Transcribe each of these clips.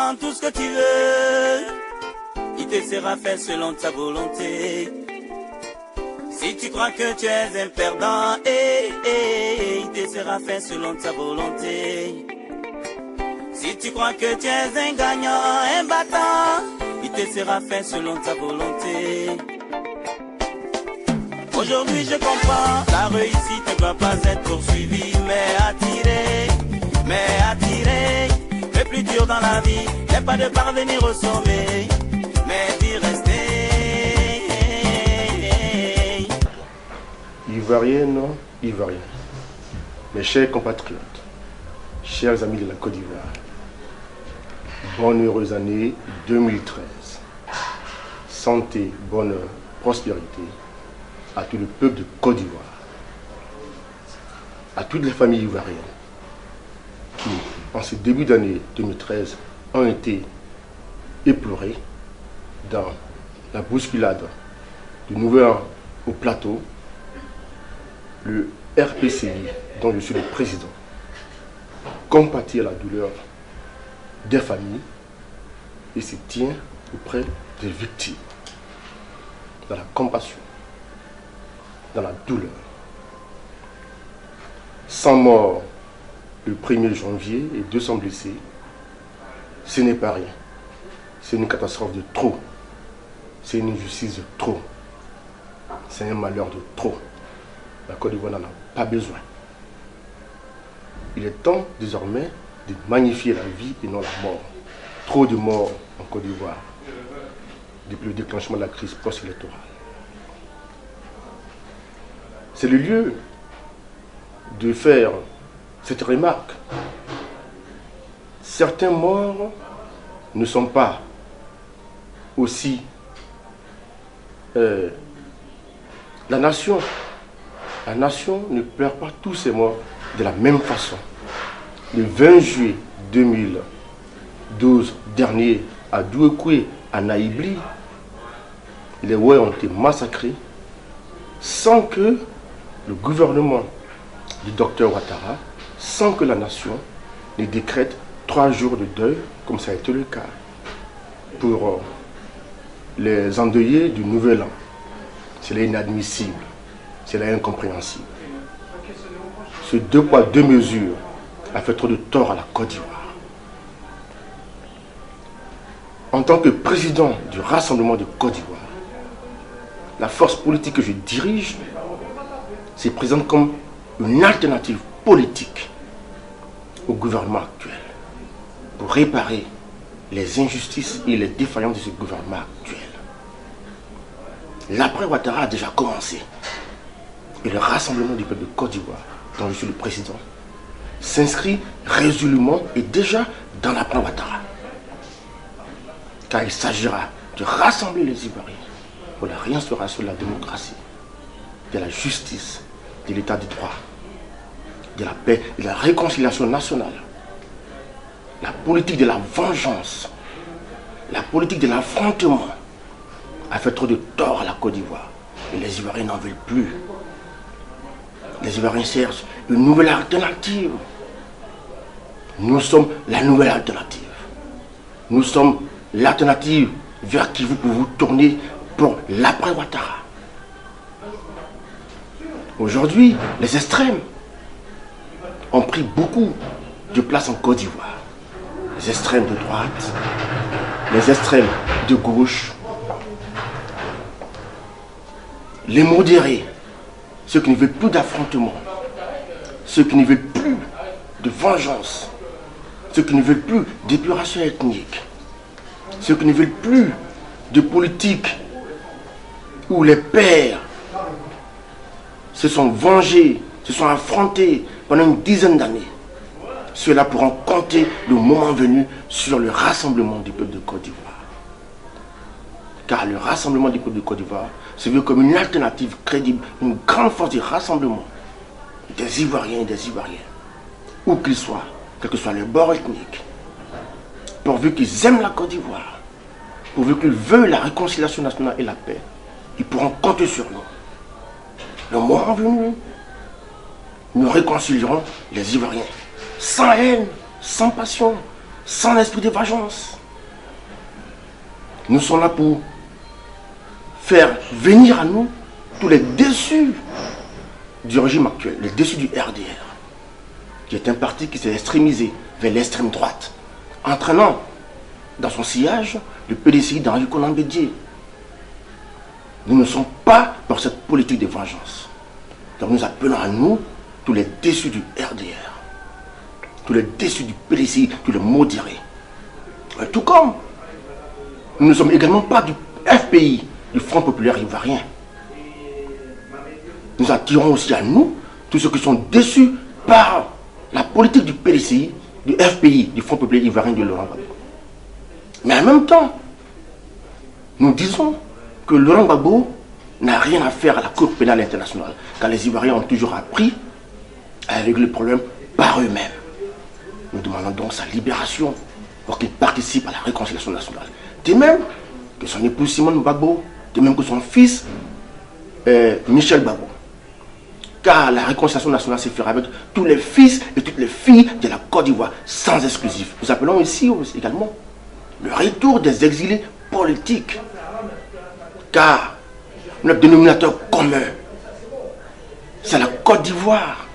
attends tout ce que tu veux, il te sera fait selon ta volonté. Si tu crois que tu es un perdant, il te sera fait selon ta volonté. Si tu crois que tu es un gagnant, un battant, il te sera fait selon ta volonté. Aujourd'hui je comprends, la réussite ne doit pas être poursuivie, mais attirée. Le plus dur dans la vie n'est pas de parvenir au sommet, mais d'y rester. Ivoiriennes, Ivoiriens, mes chers compatriotes, chers amis de la Côte d'Ivoire, bonne heureuse année 2013. Santé, bonheur, prospérité à tout le peuple de Côte d'Ivoire, à toutes les familles ivoiriennes qui, en ce début d'année 2013, ont été éplorées dans la bousculade du nouvel an au plateau, le RPCI, dont je suis le président, compatit à la douleur des familles et se tient auprès des victimes, dans la compassion, dans la douleur. 100 morts le 1er janvier et 200 blessés, ce n'est pas rien. C'est une catastrophe de trop. C'est une injustice de trop. C'est un malheur de trop. La Côte d'Ivoire n'en a pas besoin. Il est temps désormais de magnifier la vie et non la mort. Trop de morts en Côte d'Ivoire depuis le déclenchement de la crise post-électorale. C'est le lieu de faire cette remarque. Certains morts ne sont pas aussi la nation ne pleure pas tous ses morts de la même façon. Le 20 juillet 2012 dernier, à Douekoué, à Naïbli, les Ouai ont été massacrés sans que le gouvernement du docteur Ouattara, sans que la nation ne décrète 3 jours de deuil, comme ça a été le cas pour les endeuillés du Nouvel An. C'est inadmissible, c'est incompréhensible. Ce 2 poids 2 mesures a fait trop de tort à la Côte d'Ivoire. En tant que président du Rassemblement de Côte d'Ivoire, la force politique que je dirige se présente comme une alternative politique au gouvernement actuel pour réparer les injustices et les défaillances de ce gouvernement actuel. L'après Ouattara a déjà commencé et le Rassemblement du peuple de Côte d'Ivoire, dont je suis le président, s'inscrit résolument et déjà dans l'après Ouattara. Car il s'agira de rassembler les Ivoiriens pour la réinstauration de la démocratie, de la justice, de l'état de droit, de la paix et de la réconciliation nationale. La politique de la vengeance, la politique de l'affrontement a fait trop de tort à la Côte d'Ivoire. Et les Ivoiriens n'en veulent plus. Les Ivoiriens cherchent une nouvelle alternative. Nous sommes la nouvelle alternative. Nous sommes l'alternative vers qui vous pouvez vous tourner pour l'après Ouattara. Aujourd'hui, les extrêmes ont pris beaucoup de place en Côte d'Ivoire. Les extrêmes de droite, les extrêmes de gauche, les modérés, ceux qui ne veulent plus d'affrontement, ceux qui ne veulent plus de vengeance, ceux qui ne veulent plus d'épuration ethnique, ceux qui ne veulent plus de politique où les pères se sont vengés, se sont affrontés pendant une dizaine d'années. Ceux-là pourront compter le moment venu sur le rassemblement du peuple de Côte d'Ivoire. Car le rassemblement du peuple de Côte d'Ivoire se veut comme une alternative crédible, une grande force de rassemblement des Ivoiriens et des Ivoiriennes, où qu'ils soient, quel que soit le bord ethnique, pourvu qu'ils aiment la Côte d'Ivoire, pourvu qu'ils veulent la réconciliation nationale et la paix, ils pourront compter sur nous. Le moment venu, nous réconcilierons les Ivoiriens, sans haine, sans passion, sans esprit de vengeance. Nous sommes là pour faire venir à nous tous les déçus du régime actuel, les déçus du RDR, qui est un parti qui s'est extrémisé vers l'extrême droite, entraînant dans son sillage le PDCI d'Henri Konan Bédié. Nous ne sommes pas dans cette politique de vengeance. Donc nous appelons à nous tous les déçus du RDR, tous les déçus du PDCI, tous les modérés. Tout comme nous ne sommes également pas du FPI, du Front Populaire Ivoirien. Nous attirons aussi à nous tous ceux qui sont déçus par la politique du PDCI, du FPI, du Front Populaire Ivoirien de Laurent Gbagbo. Mais en même temps, nous disons que Laurent Gbagbo n'a rien à faire à la Cour pénale internationale, car les Ivoiriens ont toujours appris à régler le problème par eux-mêmes. Nous demandons donc sa libération pour qu'il participe à la réconciliation nationale. De même que son épouse Simone Gbagbo, de même que son fils Michel Gbagbo. Car la réconciliation nationale se fera avec tous les fils et toutes les filles de la Côte d'Ivoire, sans exclusif. Nous appelons ici également le retour des exilés politiques. Car notre dénominateur commun, c'est la Côte d'Ivoire.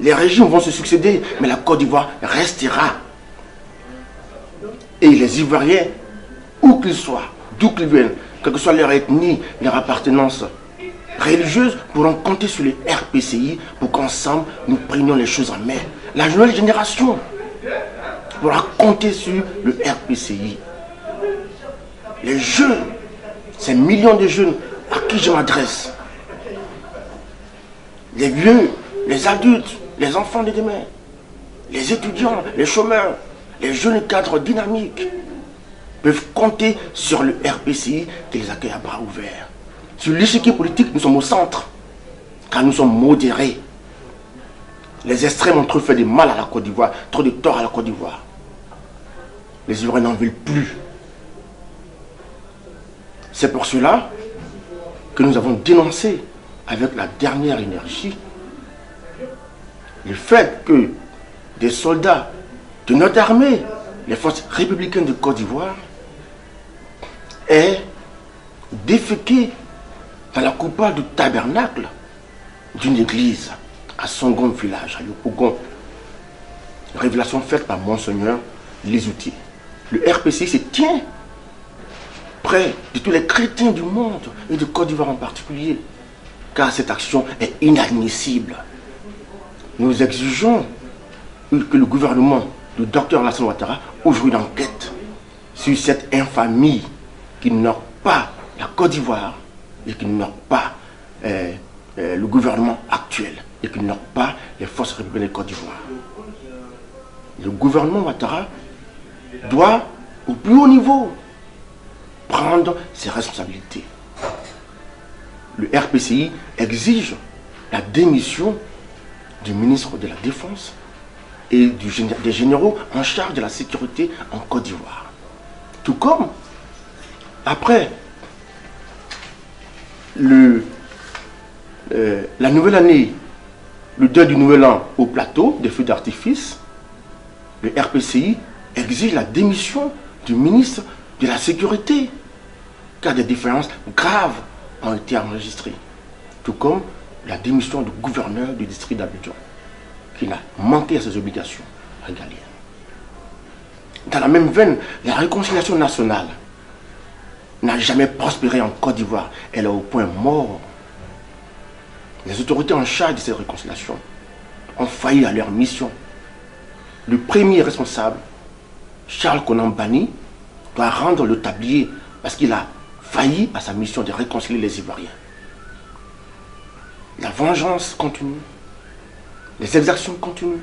Les régimes vont se succéder, mais la Côte d'Ivoire restera. Et les Ivoiriens, où qu'ils soient, d'où qu'ils viennent, quelle que soit leur ethnie, leur appartenance religieuse, pourront compter sur les RPCI pour qu'ensemble nous prenions les choses en main. La nouvelle génération pourra compter sur le RPCI. Les jeunes, ces millions de jeunes à qui je m'adresse, les vieux, les adultes, les enfants de demain, les étudiants, les chômeurs, les jeunes cadres dynamiques peuvent compter sur le RPCI qui les accueille à bras ouverts. Sur l'échiquier politique, nous sommes au centre, car nous sommes modérés. Les extrêmes ont trop fait de mal à la Côte d'Ivoire, trop de tort à la Côte d'Ivoire. Les Ivoiriens n'en veulent plus. C'est pour cela que nous avons dénoncé avec la dernière énergie le fait que des soldats de notre armée, les forces républicaines de Côte d'Ivoire, aient déféqué dans la coupole du tabernacle d'une église à Songon village, à Yopougon. Révélation faite par Monseigneur Lesoutier. Le RPCI se tient près de tous les chrétiens du monde et de Côte d'Ivoire en particulier, car cette action est inadmissible. Nous exigeons que le gouvernement du docteur Alassane Ouattara ouvre une enquête sur cette infamie qui n'honore pas la Côte d'Ivoire et qui n'honore pas le gouvernement actuel et qui n'honore pas les forces républicaines de Côte d'Ivoire. Le gouvernement Ouattara doit, au plus haut niveau, prendre ses responsabilités. Le RPCI exige la démission du ministre de la Défense et des généraux en charge de la sécurité en Côte d'Ivoire. Tout comme, après la nouvelle année, le deuil du nouvel an au plateau des feux d'artifice, le RPCI exige la démission du ministre de la Sécurité, car des différences graves ont été enregistrées. Tout comme la démission du gouverneur du district d'Abidjan, qui n'a manqué à ses obligations régaliennes. Dans la même veine, la réconciliation nationale n'a jamais prospéré en Côte d'Ivoire. Elle est au point mort. Les autorités en charge de cette réconciliation ont failli à leur mission. Le premier responsable, Charles Konan Banny, doit rendre le tablier parce qu'il a failli à sa mission de réconcilier les Ivoiriens. La vengeance continue, les exactions continuent,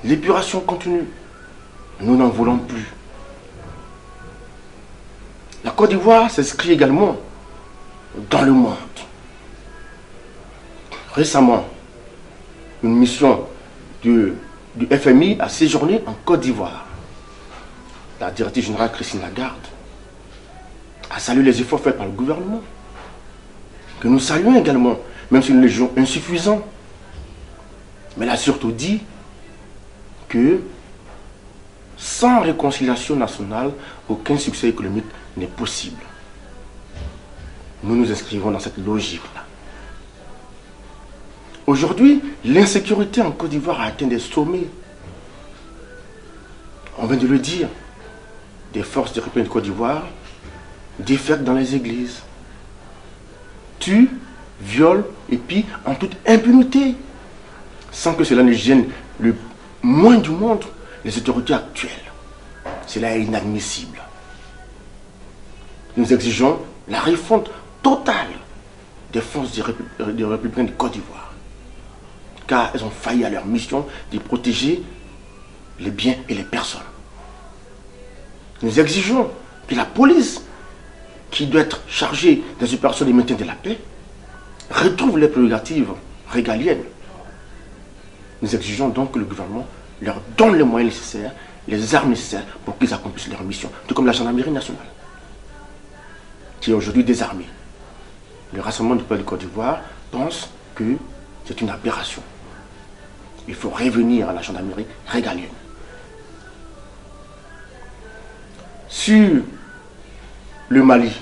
l'épuration continue. Nous n'en voulons plus. La Côte d'Ivoire s'inscrit également dans le monde. Récemment, une mission du FMI a séjourné en Côte d'Ivoire. La directrice générale Christine Lagarde a salué les efforts faits par le gouvernement, que nous saluons également, même si nous les jugeons insuffisants. Mais elle a surtout dit que sans réconciliation nationale, aucun succès économique n'est possible. Nous nous inscrivons dans cette logique-là. Aujourd'hui, l'insécurité en Côte d'Ivoire a atteint des sommets. On vient de le dire. Des forces de république de Côte d'Ivoire déferlent dans les églises, tuent, violent et pillent en toute impunité, sans que cela ne gêne le moins du monde les autorités actuelles. Cela est inadmissible. Nous exigeons la refonte totale des forces des républicains de Côte d'Ivoire, car elles ont failli à leur mission de protéger les biens et les personnes. Nous exigeons que la police, qui doit être chargée des opérations de maintien de la paix, retrouve les prérogatives régaliennes. Nous exigeons donc que le gouvernement leur donne les moyens nécessaires, les armes nécessaires pour qu'ils accomplissent leur mission, tout comme la gendarmerie nationale, qui est aujourd'hui désarmée. Le Rassemblement du peuple de Côte d'Ivoire pense que c'est une aberration. Il faut revenir à la gendarmerie régalienne. Sur le Mali,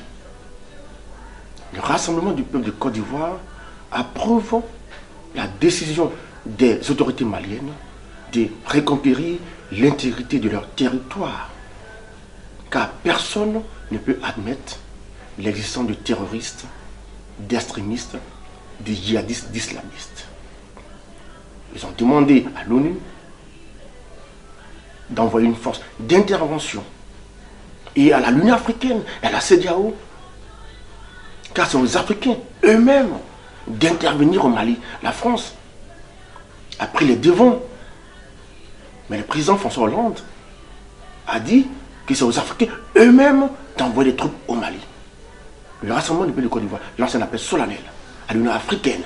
le Rassemblement du peuple de Côte d'Ivoire approuve la décision des autorités maliennes de reconquérir l'intégrité de leur territoire, car personne ne peut admettre l'existence de terroristes, d'extrémistes, de djihadistes, d'islamistes. Ils ont demandé à l'ONU d'envoyer une force d'intervention et à l'Union africaine, et à la CEDEAO, car c'est aux Africains eux-mêmes d'intervenir au Mali. La France a pris les devants, mais le président François Hollande a dit que c'est aux Africains eux-mêmes d'envoyer des troupes au Mali. Le Rassemblement du pays de Côte d'Ivoire lance un appel solennel à l'Union africaine,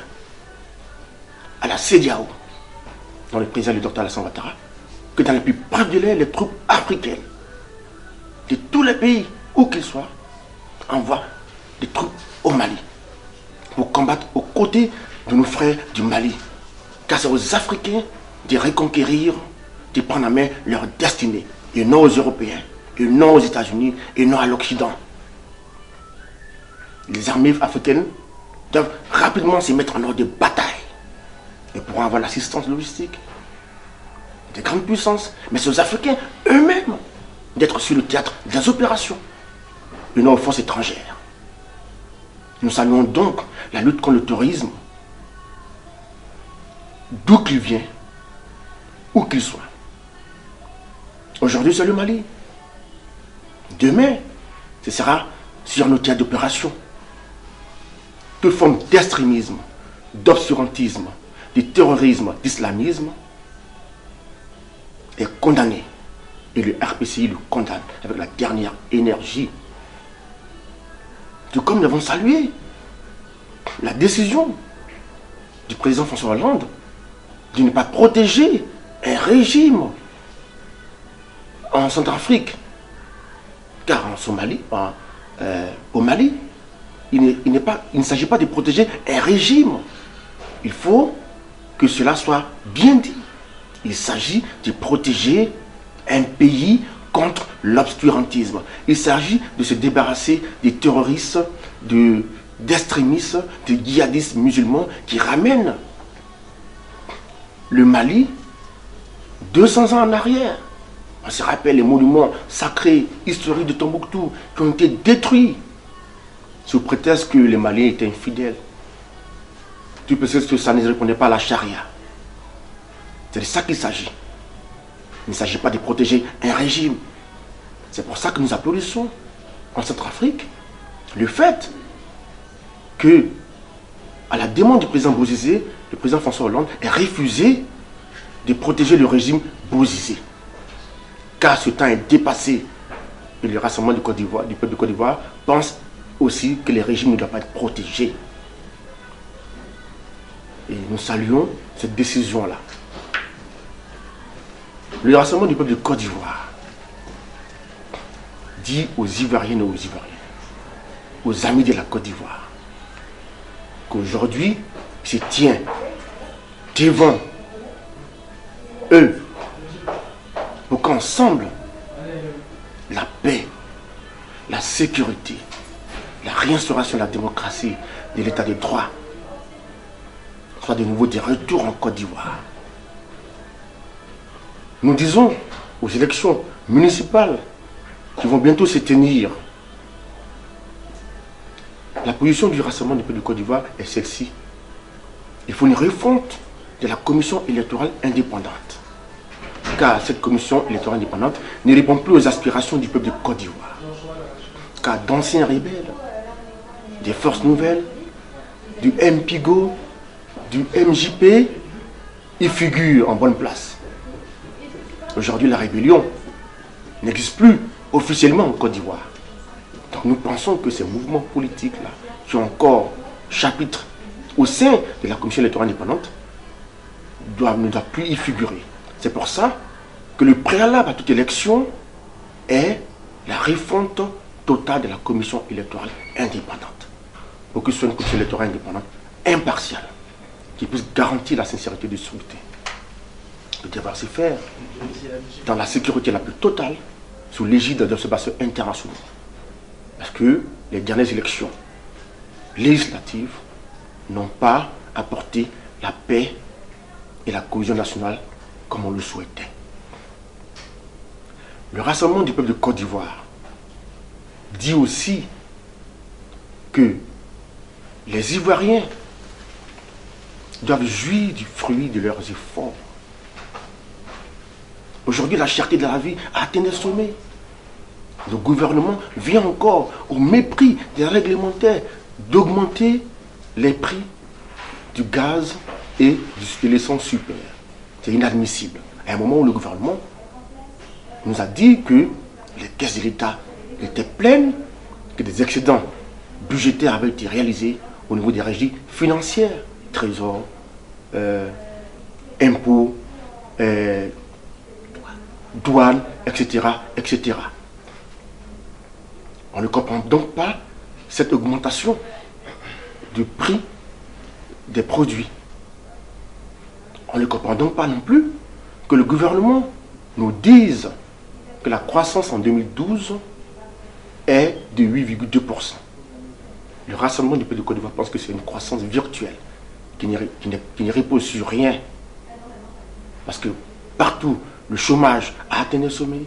à la CEDEAO, dont le président, le docteur Alassane Ouattara, que dans les plus brefs délais, les troupes africaines de tous les pays, où qu'ils soient, envoient des troupes au Mali pour combattre aux côtés de nos frères du Mali. Car c'est aux Africains de reconquérir, de prendre en main leur destinée, et non aux Européens, et non aux États-Unis, et non à l'Occident. Les armées africaines doivent rapidement se mettre en ordre de bataille et pourront avoir l'assistance logistique des grandes puissances. Mais c'est aux Africains eux-mêmes d'être sur le théâtre des opérations et non aux forces étrangères. Nous saluons donc la lutte contre le terrorisme, d'où qu'il vient, où qu'il soit. Aujourd'hui, c'est le Mali. Demain, ce sera sur nos théâtres d'opération. Toute forme d'extrémisme, d'obscurantisme, de terrorisme, d'islamisme est condamnée. Et le RPCI le condamne avec la dernière énergie. Tout comme nous avons salué la décision du président François Hollande de ne pas protéger un régime en Centrafrique. Car en Somalie, au Mali, il ne s'agit pas de protéger un régime. Il faut que cela soit bien dit. Il s'agit de protéger un pays contre l'obscurantisme. Il s'agit de se débarrasser des terroristes, d'extrémistes, de djihadistes musulmans qui ramènent le Mali 200 ans en arrière. On se rappelle les monuments sacrés, historiques de Tombouctou qui ont été détruits sous prétexte que les Maliens étaient infidèles. Tu peux dire que ça ne répondait pas à la charia. C'est de ça qu'il s'agit. Il ne s'agit pas de protéger un régime. C'est pour ça que nous applaudissons en Centrafrique le fait que, à la demande du président Bozizé, le président François Hollande ait refusé de protéger le régime Bozizé. Car ce temps est dépassé. Et le Rassemblement du peuple de Côte d'Ivoire pense aussi que les régimes ne doivent pas être protégés. Et nous saluons cette décision-là. Le Rassemblement du peuple de Côte d'Ivoire dit aux Ivoiriennes et aux Ivoiriens, aux amis de la Côte d'Ivoire, qu'aujourd'hui se tient devant eux pour qu'ensemble la paix, la sécurité, la réinstauration de la démocratie, de l'état de droit, soit de nouveau des retours en Côte d'Ivoire. Nous disons aux élections municipales qui vont bientôt se tenir, la position du Rassemblement du peuple de Côte d'Ivoire est celle-ci. Il faut une refonte de la commission électorale indépendante. Car cette commission électorale indépendante ne répond plus aux aspirations du peuple de Côte d'Ivoire. Car d'anciens rebelles, des forces nouvelles, du MPIGO, du MJP, y figurent en bonne place. Aujourd'hui, la rébellion n'existe plus officiellement en Côte d'Ivoire. Donc nous pensons que ces mouvements politiques-là, qui ont encore chapitre au sein de la commission électorale indépendante, ne doivent plus y figurer. C'est pour ça que le préalable à toute élection est la refonte totale de la commission électorale indépendante. Pour que ce soit une commission électorale indépendante, impartiale, qui puisse garantir la sincérité du scrutin. De devoir se faire dans la sécurité la plus totale, sous l'égide d'observateurs internationaux. Parce que les dernières élections législatives n'ont pas apporté la paix et la cohésion nationale comme on le souhaitait. Le Rassemblement du peuple de Côte d'Ivoire dit aussi que les Ivoiriens doivent jouir du fruit de leurs efforts. Aujourd'hui, la cherté de la vie a atteint des sommets. Le gouvernement vient encore, au mépris des réglementaires, d'augmenter les prix du gaz et de l'essence super. C'est inadmissible. À un moment où le gouvernement nous a dit que les caisses de l'État étaient pleines, que des excédents budgétaires avaient été réalisés au niveau des régies financières, trésor, impôts, douane, etc., etc. On ne comprend donc pas cette augmentation du prix des produits. On ne comprend donc pas non plus que le gouvernement nous dise que la croissance en 2012 est de 8,2%. Le Rassemblement du peuple de Côte d'Ivoire pense que c'est une croissance virtuelle qui ne repose sur rien. Parce que partout, le chômage a atteint le sommet.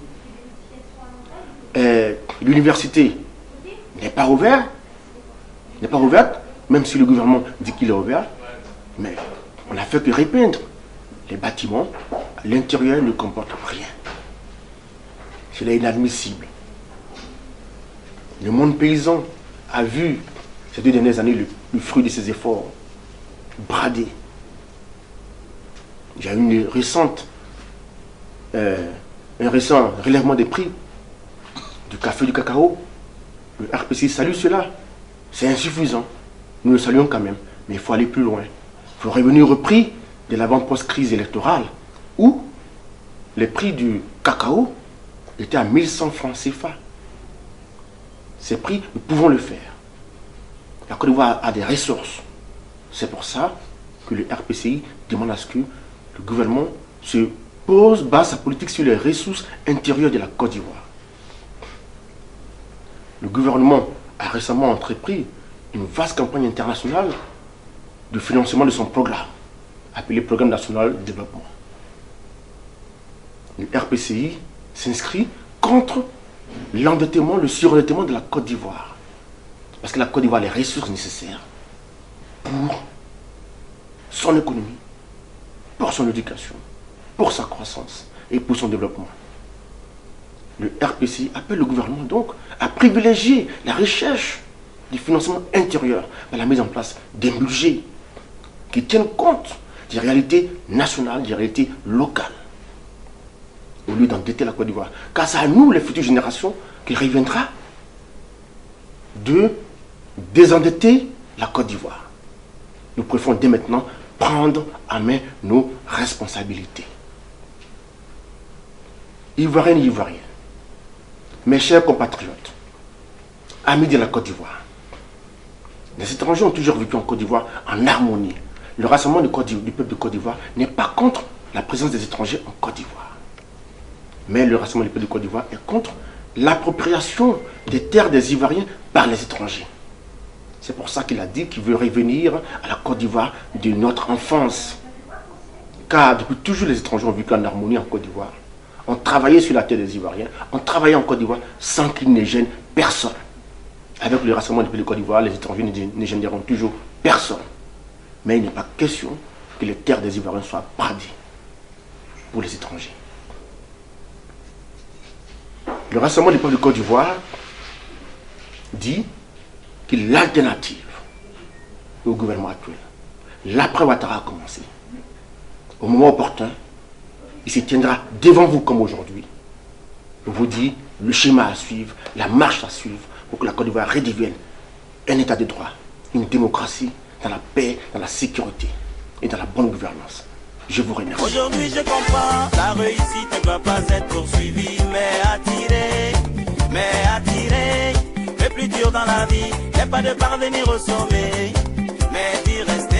L'université n'est pas ouverte, même si le gouvernement dit qu'il est ouvert, mais on n'a fait que repeindre les bâtiments. À l'intérieur ne comporte rien. Cela est inadmissible. Le monde paysan a vu ces 2 dernières années le fruit de ses efforts bradés. Il y a eu un récent relèvement des prix du café et du cacao. Le RPC salue cela. C'est insuffisant. Nous le saluons quand même. Mais il faut aller plus loin. Il faut revenir au prix de l'avant-post-crise électorale où les prix du cacao étaient à 1100 francs CFA. Ces prix, nous pouvons le faire. La Côte d'Ivoire a des ressources. C'est pour ça que le RPCI demande à ce que le gouvernement base sa politique sur les ressources intérieures de la Côte d'Ivoire. Le gouvernement a récemment entrepris une vaste campagne internationale de financement de son programme, appelé Programme national de développement. Le RPCI s'inscrit contre l'endettement, le surendettement de la Côte d'Ivoire. Parce que la Côte d'Ivoire a les ressources nécessaires pour son économie, pour son éducation, pour sa croissance et pour son développement. Le RPCI appelle le gouvernement donc à privilégier la recherche du financement intérieur par la mise en place d'un budget qui tienne compte des réalités nationales, des réalités locales, au lieu d'endetter la Côte d'Ivoire. Car c'est à nous, les futures générations, qu'il reviendra de désendetter la Côte d'Ivoire. Nous préférons dès maintenant prendre en main nos responsabilités. Ivoiriennes et Ivoiriens, mes chers compatriotes, amis de la Côte d'Ivoire, les étrangers ont toujours vécu en Côte d'Ivoire en harmonie. Le rassemblement du peuple de Côte d'Ivoire n'est pas contre la présence des étrangers en Côte d'Ivoire. Mais le rassemblement du peuple de Côte d'Ivoire est contre l'appropriation des terres des Ivoiriens par les étrangers. C'est pour ça qu'il a dit qu'il veut revenir à la Côte d'Ivoire de notre enfance. Car depuis toujours, les étrangers ont vécu en harmonie en Côte d'Ivoire. On travaillait sur la terre des Ivoiriens, on travaillait en Côte d'Ivoire sans qu'ils ne gênent personne. Avec le rassemblement du pays de Côte d'Ivoire, les étrangers ne gêneront toujours personne. Mais il n'est pas question que les terres des Ivoiriens soient bradées pour les étrangers. Le rassemblement du peuple de Côte d'Ivoire dit que l'alternative au gouvernement actuel, l'après Ouattara a commencé. Au moment opportun, il se tiendra devant vous comme aujourd'hui. Il vous dit le schéma à suivre, la marche à suivre pour que la Côte d'Ivoire redevienne un état de droit, une démocratie dans la paix, dans la sécurité et dans la bonne gouvernance. Je vous remercie. Aujourd'hui je comprends, la réussite ne doit pas être poursuivie, mais attirée. Le plus dur dans la vie n'est pas de parvenir au sommet, mais d'y rester.